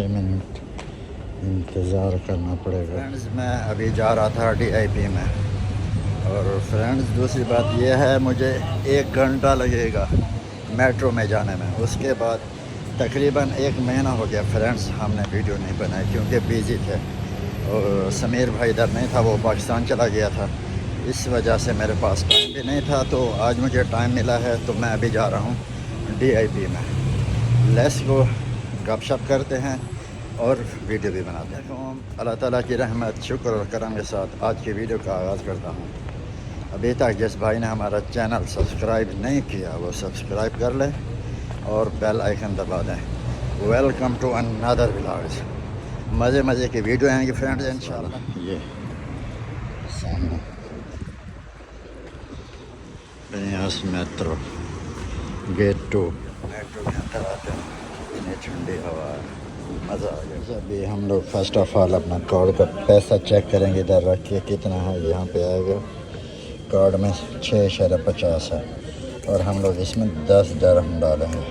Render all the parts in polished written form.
Minute इंतज़ार करना पड़ेगा। फ्रेंड्स मैं अभी जा रहा था DIP में, और फ्रेंड्स दूसरी बात यह है मुझे 1 घंटा लगेगा मेट्रो में जाने में। उसके बाद तकरीबन 1 महीना हो गया फ्रेंड्स हमने वीडियो नहीं बनाई क्योंकि बिज़ी थे, और समीर भाई इधर नहीं था, वो पाकिस्तान चला गया था। इस वजह से मेरे पास टाइम भी नहीं था, तो आज मुझे टाइम मिला है तो मैं अभी जा रहा हूँ DIP में। लेट्स गो, गपशप करते हैं और वीडियो भी बनाते हैं। अल्लाह ताला की रहमत शुक्र और करम के साथ आज की वीडियो का आगाज़ करता हूँ। अभी तक जिस भाई ने हमारा चैनल सब्सक्राइब नहीं किया वो सब्सक्राइब कर ले और बेल आइकन दबा दें। Welcome to another vlogs. मज़े मज़े की वीडियो आएंगी फ्रेंड्स इंशाल्लाह। ये सामने बनियास मेट्रो गेट 2 मेट्रो के अंदर आते हैं, इतनी ठंडी हवा है, मज़ा आ गया। अभी हम लोग फ़र्स्ट ऑफ ऑल अपना कार्ड का पैसा चेक करेंगे, इधर रख के कितना है। यहाँ पे आएगा कार्ड में 6.50 है और हम लोग इसमें 10 दिरहम डालेंगे।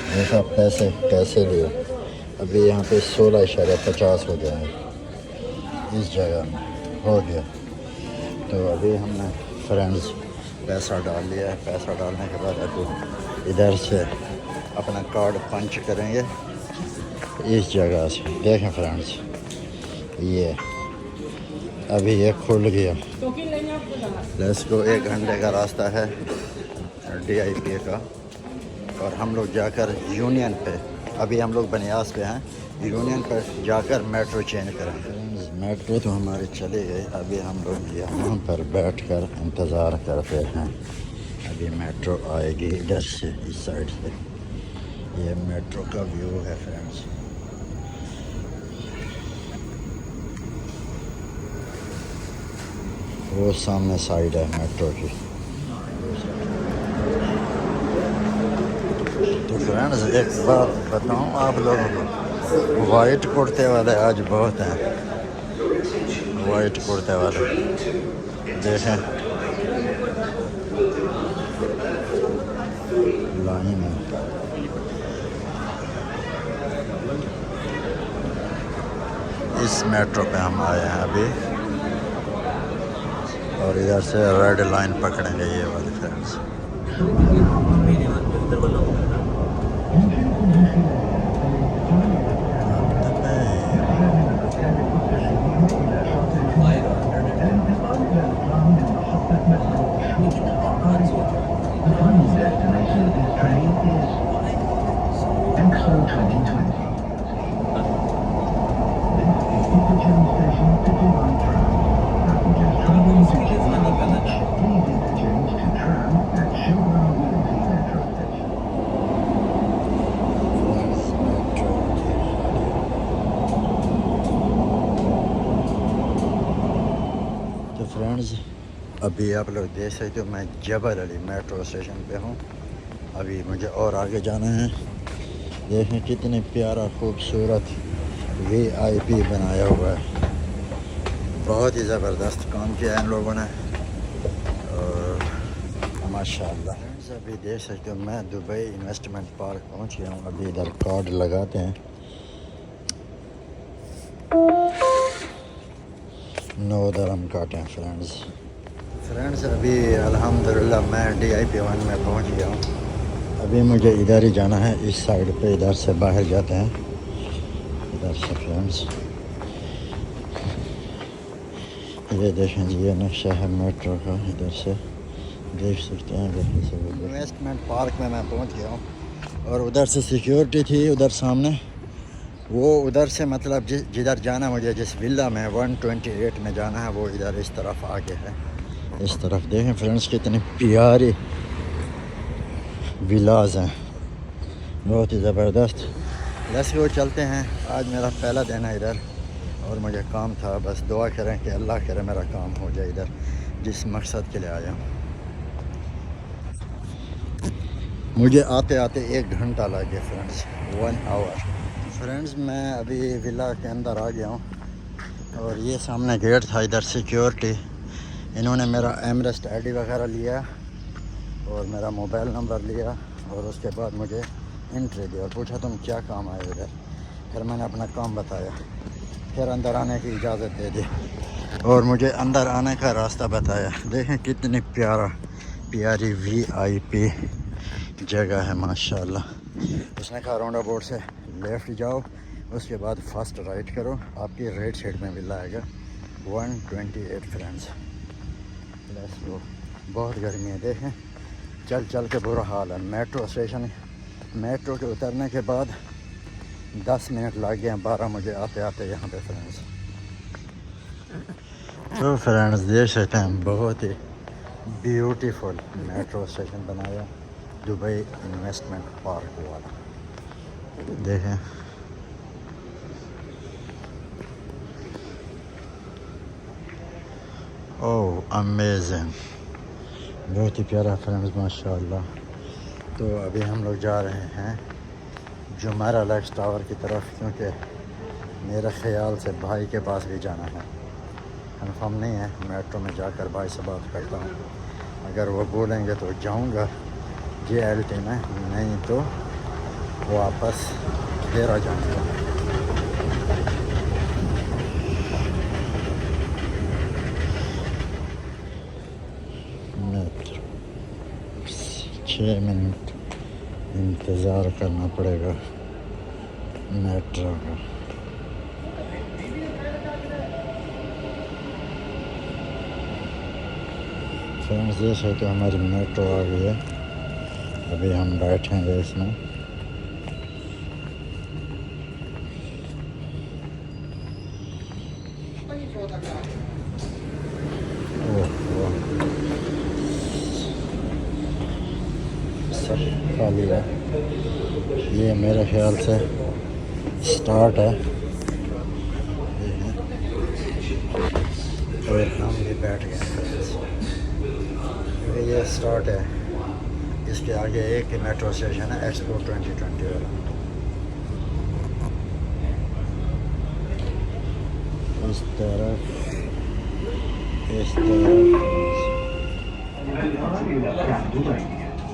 देखा पैसे कैसे लिए, अभी यहाँ पे 16.50 हो गया है इस जगह में, हो गया। तो अभी हमने फ्रेंड्स पैसा डाल लिया है। पैसा डालने के बाद अभी इधर से अपना कार्ड पंच करेंगे इस जगह से। देखें फ्रेंड्स, ये अभी ये खुल गया। लेट्स गो, 1 घंटे का रास्ता है DIP का, और हम लोग जाकर यूनियन पे, अभी हम लोग बनियास पे हैं, यूनियन पर जाकर मेट्रो चेंज करेंगे। मेट्रो तो हमारी चली गई, अभी हम लोग यहाँ पर बैठकर इंतज़ार करते हैं। अभी मेट्रो आएगी इधर से, इस साइड से। ये मेट्रो का व्यू है फ्रेंड्स। वो सामने साइड है मेट्रो की। तो फ्रेंड्स एक बात बताऊं आप लोगों को, वाइट कुर्ते वाले आज बहुत हैं, वाइट कुर्ते वाले देखें लाइन में। इस मेट्रो पे हम आए हैं अभी, और इधर से रेड लाइन पकड़ेंगे ये वाली फ्रेंड्स। फ्रेंड्स अभी आप लोग देख सकते हो मैं जबल अली मेट्रो स्टेशन पे हूँ। अभी मुझे और आगे जाना है। देखें कितनी प्यारा खूबसूरत VIP बनाया हुआ है, बहुत ही ज़बरदस्त काम किया है इन लोगों ने, और माशाल्लाह। फ्रेंड्स अभी देख सकते हो मैं दुबई इन्वेस्टमेंट पार्क पहुँच गया हूँ। अभी इधर कार्ड लगाते हैं, 9 दिरहम काटे हैं फ्रेंड्स। अभी अल्हम्दुलिल्लाह मैं DIP 1 में पहुंच गया हूँ। अभी मुझे इधर ही जाना है, इस साइड पे, इधर से बाहर जाते हैं, इधर से फ्रेंड्स। ये देखें जी, ये नक्शा है मेट्रो का, इधर से देख सकते हैं। इन्वेस्टमेंट पार्क में मैं पहुंच गया हूँ, और उधर से सिक्योरिटी थी उधर सामने, वो उधर से मतलब जिधर जाना मुझे, जिस विला में 128 में जाना है, वो इधर इस तरफ आगे है। इस तरफ देखें फ्रेंड्स कितनी प्यारी विलाज हैं, बहुत ही ज़बरदस्त। लेट्स गो, चलते हैं। आज मेरा पहला दिन है इधर, और मुझे काम था, बस दुआ करें कि अल्लाह करे मेरा काम हो जाए इधर, जिस मकसद के लिए आया हूँ। मुझे आते आते 1 घंटा लग गया फ्रेंड्स, 1 आवर। फ्रेंड्स मैं अभी विला के अंदर आ गया हूँ और ये सामने गेट था, इधर सिक्योरिटी, इन्होंने मेरा एमरेस्ट आईडी वगैरह लिया और मेरा मोबाइल नंबर लिया और उसके बाद मुझे एंट्री दी और पूछा तुम क्या काम आए इधर। फिर मैंने अपना काम बताया, फिर अंदर आने की इजाज़त दे दी और मुझे अंदर आने का रास्ता बताया। देखें कितनी प्यारी VIP जगह है माशाल्लाह। उसने कहा राउंड अबाउट से लेफ़्ट जाओ, उसके बाद फर्स्ट राइट करो, आपकी राइट साइड में विला आएगा। 128 फ्रेंड्स, लेट्स गो। बहुत गर्मी है, देखें चल चल के बुरा हाल है। मेट्रो स्टेशन, मेट्रो के उतरने के बाद 10 मिनट लग गए हैं, 12 मुझे आते आते यहाँ पे फ्रेंड्स। तो फ्रेंड्स देख सकते हैं बहुत ही ब्यूटीफुल मेट्रो स्टेशन बनाया, दुबई इन्वेस्टमेंट पार्क वाला। देखें ओह अमेजिंग, बहुत ही प्यारा फ्रेंड्स माशाल्लाह। तो अभी हम लोग जा रहे हैं जुमेरा लाइफ टावर की तरफ, क्योंकि मेरे ख्याल से भाई के पास भी जाना है। कन्फर्म नहीं है, मेट्रो में जाकर भाई से बात करता हूँ, अगर वो बोलेंगे तो जाऊँगा JLT में, नहीं तो वापस फिर आ जाऊँगा। मेट्रो 6 मिनट इंतज़ार करना पड़ेगा मेट्रो का। फ्रेंड्स जैसे तो हमारी मेट्रो आ गई है, अभी हम बैठेंगे इसमें। सब खाली है, ये मेरे ख्याल से स्टार्ट है। और हम भी बैठ गए, ये स्टार्ट है। इसके आगे एक ही मेट्रो स्टेशन है, एक्सपो 2020 वाला। इस तरफ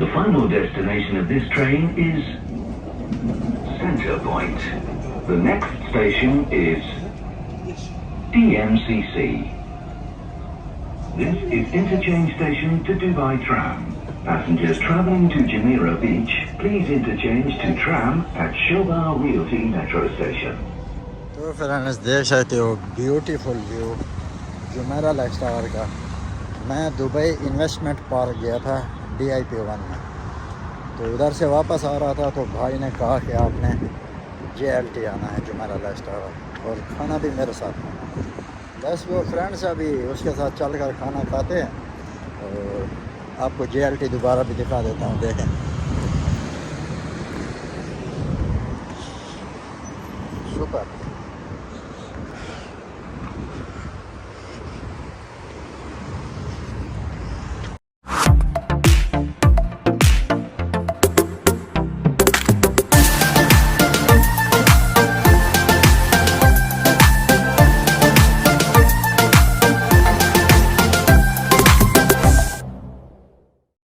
The final destination of this train is Center Point. The next station is DMCC. This is interchange station to Dubai Tram. Passengers travelling to Jumeirah Beach, please interchange to tram at Dubaioutine Metro Station. तो friends देख सकते हो beautiful view Jumeirah life tower का। मैं Dubai investment park गया था DIP 1 में, तो उधर से वापस आ रहा था तो भाई ने कहा कि आपने JLT आना है जुमेरा लाइफ टावर, और खाना भी मेरे साथ है। बस वो फ्रेंड्स अभी उसके साथ चल कर खाना खाते हैं और आपको JLT दोबारा भी दिखा देता हूँ। देखें सुपर।